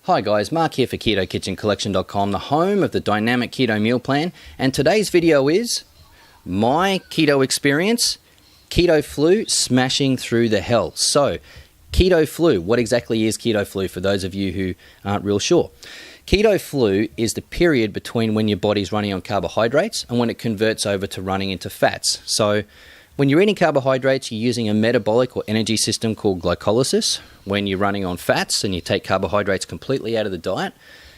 Hi guys, Mark here for KetoKitchenCollection.com, the home of the dynamic keto meal plan, and today's video is my keto experience, keto flu smashing through the hell. So, keto flu, what exactly is keto flu for those of you who aren't real sure? Keto flu is the period between when your body's running on carbohydrates and when it converts over to running into fats. So, when you're eating carbohydrates, you're using a metabolic or energy system called glycolysis. When you're running on fats and you take carbohydrates completely out of the diet,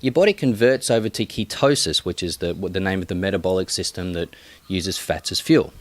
your body converts over to ketosis, which is the name of the metabolic system that uses fats as fuel.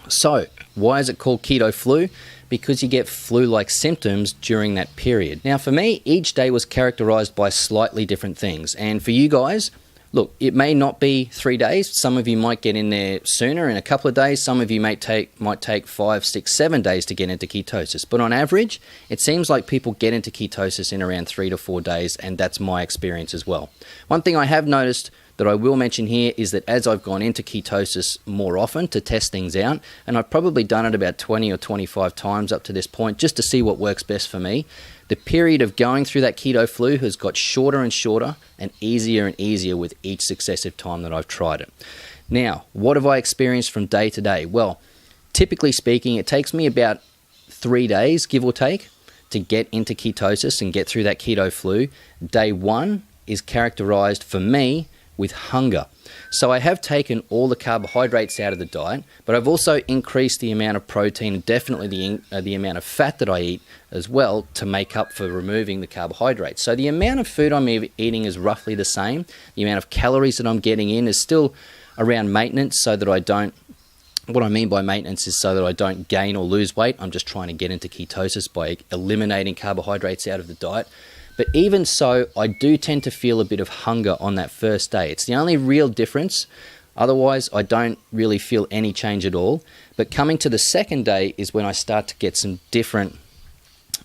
So, why is it called keto flu? Because you get flu-like symptoms during that period. Now, for me, each day was characterized by slightly different things. And for you guys, look, it may not be 3 days. Some of you might get in there sooner, in a couple of days. Some of you might take 5, 6, 7 days to get into ketosis. But on average, it seems like people get into ketosis in around 3 to 4 days, and that's my experience as well. One thing I have noticed that I will mention here is that as I've gone into ketosis more often to test things out, and I've probably done it about 20 or 25 times up to this point just to see what works best for me, the period of going through that keto flu has got shorter and shorter and easier with each successive time that I've tried it. Now, what have I experienced from day to day? Well, typically speaking, it takes me about 3 days, give or take, to get into ketosis and get through that keto flu. Day one is characterized for me with hunger. So I have taken all the carbohydrates out of the diet, but I've also increased the amount of protein and definitely the amount of fat that I eat as well to make up for removing the carbohydrates. So the amount of food I'm eating is roughly the same. The amount of calories that I'm getting in is still around maintenance, so that I don't, what I mean by maintenance is so that I don't gain or lose weight. I'm just trying to get into ketosis by eliminating carbohydrates out of the diet. But even so, I do tend to feel a bit of hunger on that first day. It's the only real difference. Otherwise, I don't really feel any change at all. But coming to the second day is when I start to get some different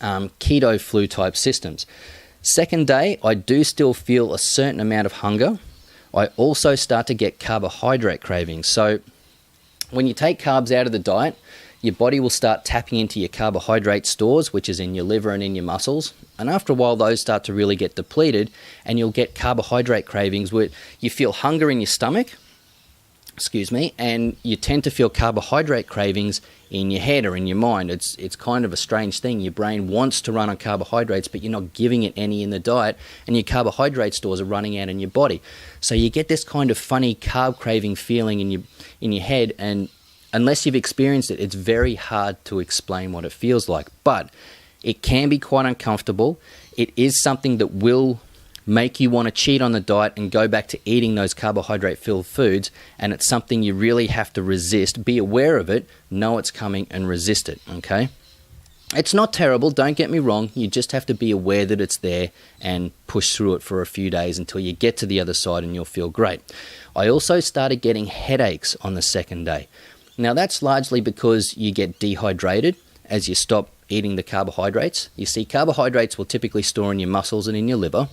keto flu type systems. Second day, I do still feel a certain amount of hunger. I also start to get carbohydrate cravings. So when you take carbs out of the diet, your body will start tapping into your carbohydrate stores, which is in your liver and in your muscles. And after a while, those start to really get depleted, and you'll get carbohydrate cravings where you feel hunger in your stomach, and you tend to feel carbohydrate cravings in your head or in your mind. It's kind of a strange thing. Your brain wants to run on carbohydrates, but you're not giving it any in the diet, and your carbohydrate stores are running out in your body. So you get this kind of funny carb craving feeling in your head, and unless you've experienced it, it's very hard to explain what it feels like. But it can be quite uncomfortable. It is something that will make you want to cheat on the diet and go back to eating those carbohydrate-filled foods, and it's something you really have to resist. Be aware of it, know it's coming, and resist it, okay? It's not terrible, don't get me wrong. You just have to be aware that it's there and push through it for a few days until you get to the other side and you'll feel great. I also started getting headaches on the second day. Now, that's largely because you get dehydrated as you stop eating the carbohydrates. You see, carbohydrates will typically store in your muscles and in your liver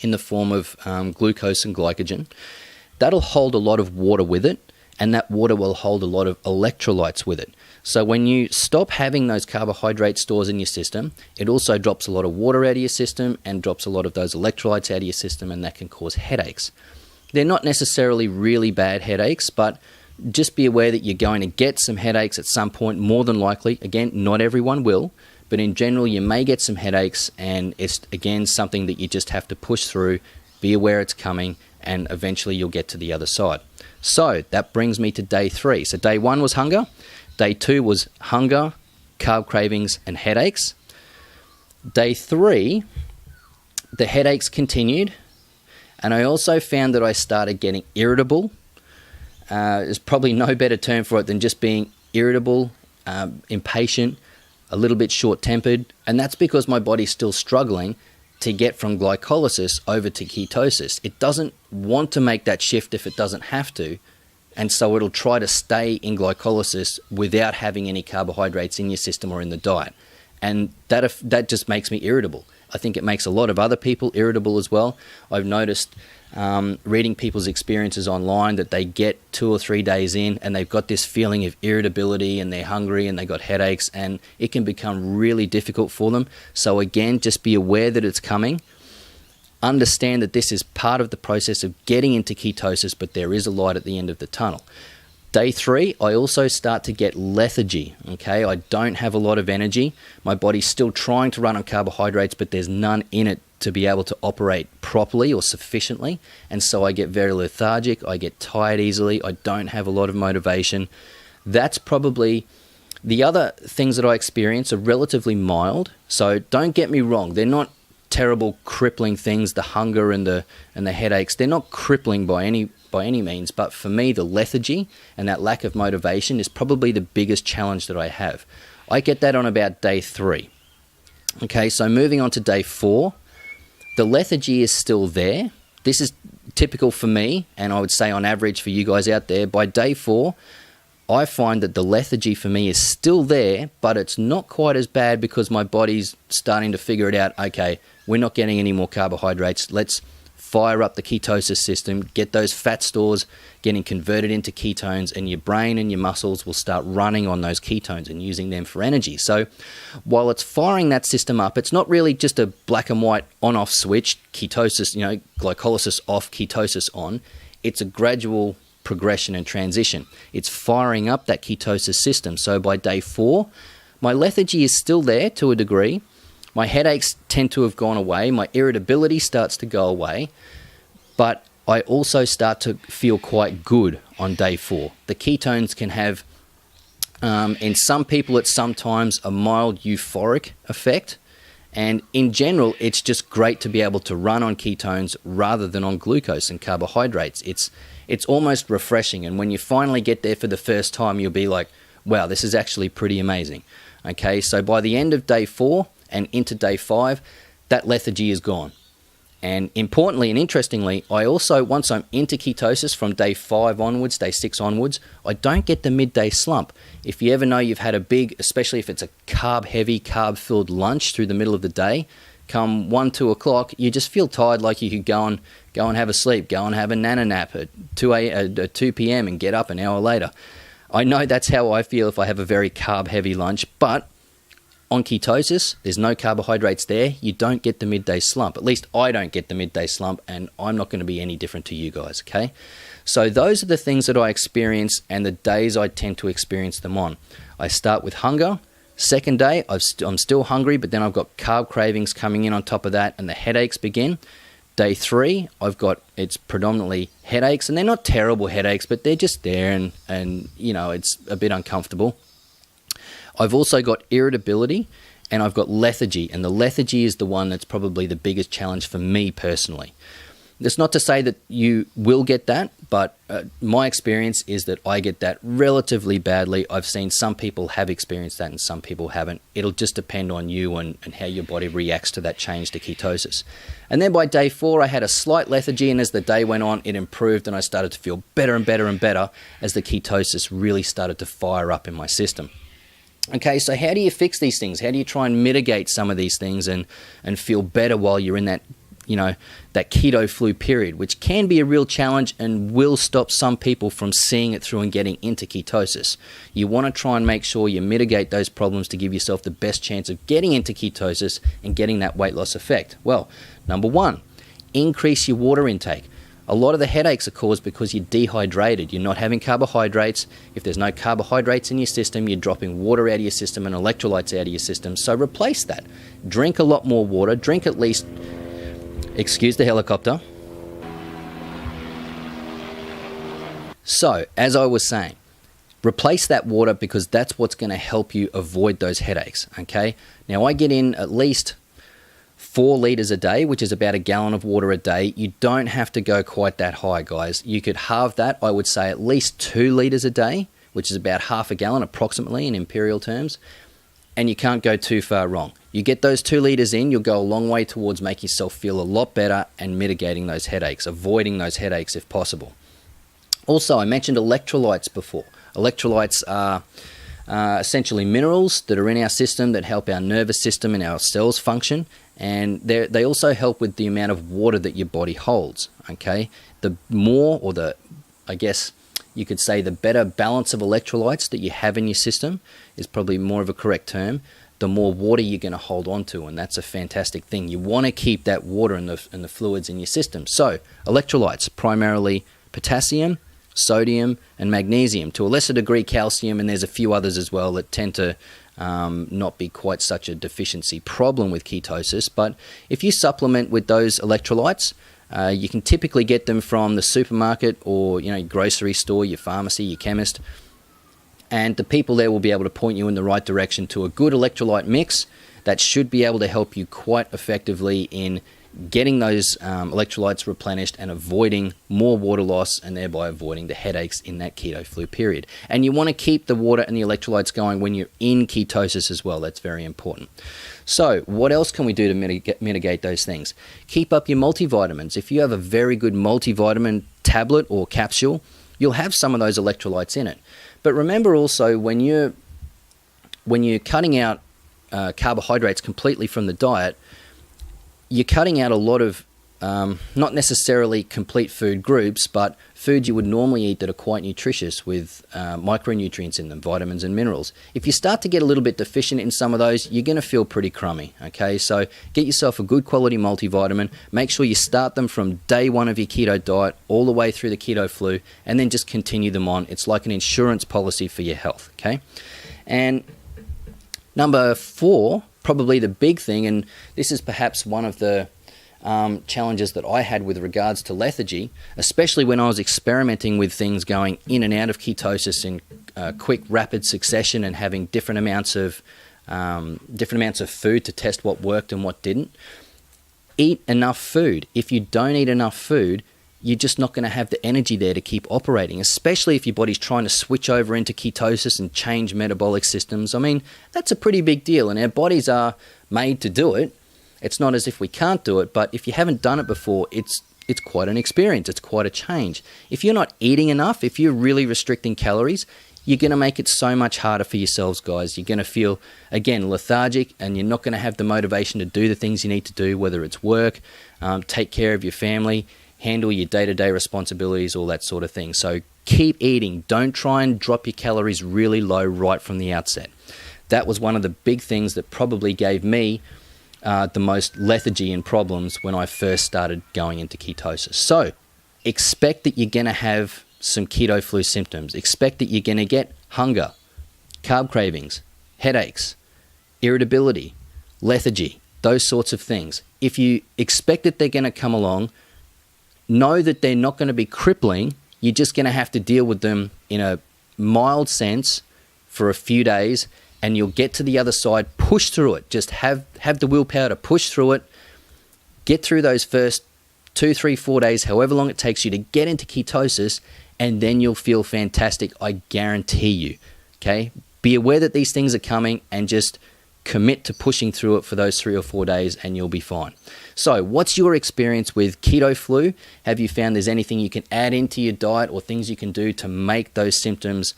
in the form of glucose and glycogen. That'll hold a lot of water with it, and that water will hold a lot of electrolytes with it. So when you stop having those carbohydrate stores in your system, it also drops a lot of water out of your system and drops a lot of those electrolytes out of your system, and that can cause headaches. They're not necessarily really bad headaches, but just be aware that you're going to get some headaches at some point, more than likely. Again, not everyone will, but in general, you may get some headaches, and it's, again, something that you just have to push through, be aware it's coming, and eventually you'll get to the other side. So that brings me to day 3. So day 1 was hunger. Day 2 was hunger, carb cravings, and headaches. Day 3, the headaches continued, and I also found that I started getting irritable. There's probably no better term for it than just being irritable, impatient, a little bit short-tempered, and that's because my body's still struggling to get from glycolysis over to ketosis. It doesn't want to make that shift if it doesn't have to, and so it'll try to stay in glycolysis without having any carbohydrates in your system or in the diet, and that just makes me irritable. I think it makes a lot of other people irritable as well. I've noticed reading people's experiences online that they get 2 or 3 days in and they've got this feeling of irritability and they're hungry and they got headaches, and it can become really difficult for them. So again, just be aware that it's coming. understand that this is part of the process of getting into ketosis, but there is a light at the end of the tunnel. Day 3, I also start to get lethargy, okay? I don't have a lot of energy. My body's still trying to run on carbohydrates, but there's none in it to be able to operate properly or sufficiently. And so I get very lethargic, I get tired easily, I don't have a lot of motivation. That's probably the other things that I experience are relatively mild. So don't get me wrong, they're not terrible crippling things, the hunger and the headaches. They're not crippling by any means, but for me, the lethargy and that lack of motivation is probably the biggest challenge that I have. I get that on about day 3. Okay, so moving on to day 4, the lethargy is still there. This is typical for me, and I would say on average for you guys out there. By day 4, I find that the lethargy for me is still there, but it's not quite as bad because my body's starting to figure it out. Okay, we're not getting any more carbohydrates. Let's fire up the ketosis system, get those fat stores getting converted into ketones, and your brain and your muscles will start running on those ketones and using them for energy. So while it's firing that system up, it's not really just a black and white on-off switch, ketosis, glycolysis off, ketosis on. It's a gradual progression and transition. It's firing up that ketosis system. So by day 4, my lethargy is still there to a degree. My headaches tend to have gone away. My irritability starts to go away. But I also start to feel quite good on day 4. The ketones can have, in some people at some times, a mild euphoric effect. And in general, it's just great to be able to run on ketones rather than on glucose and carbohydrates. It's almost refreshing. And when you finally get there for the first time, you'll be like, wow, this is actually pretty amazing. Okay, so by the end of day 4 and into day 5, that lethargy is gone. And importantly and interestingly, I also, once I'm into ketosis from day 5 onwards, day 6 onwards, I don't get the midday slump. If you ever know you've had a big, especially if it's a carb-heavy, carb-filled lunch through the middle of the day, come 1, 2 o'clock, you just feel tired like you could go and have a sleep, go and have a nana nap at 2 p.m. and get up an hour later. I know that's how I feel if I have a very carb-heavy lunch, but on ketosis, there's no carbohydrates there. You don't get the midday slump. At least I don't get the midday slump, and I'm not going to be any different to you guys, okay? So those are the things that I experience and the days I tend to experience them on. I start with hunger. Second day, I'm still hungry, but then I've got carb cravings coming in on top of that, and the headaches begin. Day 3, it's predominantly headaches, and they're not terrible headaches, but they're just there, and it's a bit uncomfortable. I've also got irritability, and I've got lethargy, and the lethargy is the one that's probably the biggest challenge for me personally. That's not to say that you will get that, but my experience is that I get that relatively badly. I've seen some people have experienced that and some people haven't. It'll just depend on you and how your body reacts to that change to ketosis. And then by day 4, I had a slight lethargy, and as the day went on, it improved, and I started to feel better and better and better as the ketosis really started to fire up in my system. Okay, so how do you fix these things? How do you try and mitigate some of these things and feel better while you're in that keto flu period, which can be a real challenge and will stop some people from seeing it through and getting into ketosis? You want to try and make sure you mitigate those problems to give yourself the best chance of getting into ketosis and getting that weight loss effect. Well, number 1, increase your water intake. A lot of the headaches are caused because you're dehydrated. You're not having carbohydrates. If there's no carbohydrates in your system, you're dropping water out of your system and electrolytes out of your system. So replace that. Drink a lot more water. Drink at least, excuse the helicopter. So, as I was saying, replace that water because that's what's going to help you avoid those headaches, okay? Now, I get in at least 4 liters a day, which is about a gallon of water a day. You don't have to go quite that high, guys. You could halve that. I would say at least 2 liters a day, which is about half a gallon approximately in imperial terms. And you can't go too far wrong. You get those 2 liters in, you'll go a long way towards making yourself feel a lot better and mitigating those headaches, avoiding those headaches if possible. Also, I mentioned electrolytes before. Electrolytes are essentially minerals that are in our system that help our nervous system and our cells function. And they also help with the amount of water that your body holds, okay? The more, or I guess you could say the better balance of electrolytes that you have in your system is probably more of a correct term. the more water you're going to hold on to, and that's a fantastic thing. You want to keep that water and the fluids in your system. So electrolytes, primarily potassium, sodium, and magnesium. To a lesser degree, calcium, and there's a few others as well that tend to not be quite such a deficiency problem with ketosis. But if you supplement with those electrolytes, you can typically get them from the supermarket or grocery store, your pharmacy, your chemist, and the people there will be able to point you in the right direction to a good electrolyte mix that should be able to help you quite effectively in getting those electrolytes replenished and avoiding more water loss, and thereby avoiding the headaches in that keto flu period. And you want to keep the water and the electrolytes going when you're in ketosis as well. That's very important. So what else can we do to mitigate those things? Keep up your multivitamins. If you have a very good multivitamin tablet or capsule, you'll have some of those electrolytes in it. But remember also, when you're cutting out carbohydrates completely from the diet, you're cutting out a lot of not necessarily complete food groups, but foods you would normally eat that are quite nutritious with micronutrients in them, vitamins and minerals. If you start to get a little bit deficient in some of those, you're going to feel pretty crummy, okay? So get yourself a good quality multivitamin. Make sure you start them from day one of your keto diet all the way through the keto flu, and then just continue them on. It's like an insurance policy for your health, okay? And number 4, probably the big thing, and this is perhaps one of the challenges that I had with regards to lethargy, especially when I was experimenting with things going in and out of ketosis in quick, rapid succession, and having different amounts of food to test what worked and what didn't. Eat enough food. If you don't eat enough food, you're just not going to have the energy there to keep operating, especially if your body's trying to switch over into ketosis and change metabolic systems. I mean, that's a pretty big deal, and our bodies are made to do it. It's not as if we can't do it, but if you haven't done it before, it's quite an experience. It's quite a change. If you're not eating enough, if you're really restricting calories, you're going to make it so much harder for yourselves, guys. You're going to feel, again, lethargic, and you're not going to have the motivation to do the things you need to do, whether it's work, take care of your family, handle your day-to-day responsibilities, all that sort of thing. So keep eating. Don't try and drop your calories really low right from the outset. That was one of the big things that probably gave me the most lethargy and problems when I first started going into ketosis. So expect that you're going to have some keto flu symptoms. Expect that you're going to get hunger, carb cravings, headaches, irritability, lethargy, those sorts of things. If you expect that they're going to come along, know that they're not going to be crippling. You're just going to have to deal with them in a mild sense for a few days, and you'll get to the other side. Push through it. Just have the willpower to push through it. Get through those first 2, 3, 4 days, however long it takes you to get into ketosis, and then you'll feel fantastic. I guarantee you. Okay? Be aware that these things are coming, and just commit to pushing through it for those 3 or 4 days, and you'll be fine. So what's your experience with keto flu? Have you found there's anything you can add into your diet, or things you can do to make those symptoms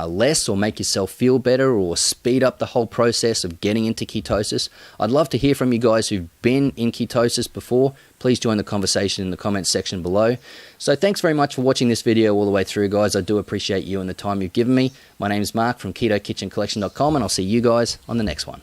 less, or make yourself feel better, or speed up the whole process of getting into ketosis? I'd love to hear from you guys who've been in ketosis before. Please join the conversation in the comments section below. So thanks very much for watching this video all the way through, guys. I do appreciate you and the time you've given me. My name's Mark from KetoKitchenCollection.com, and I'll see you guys on the next one.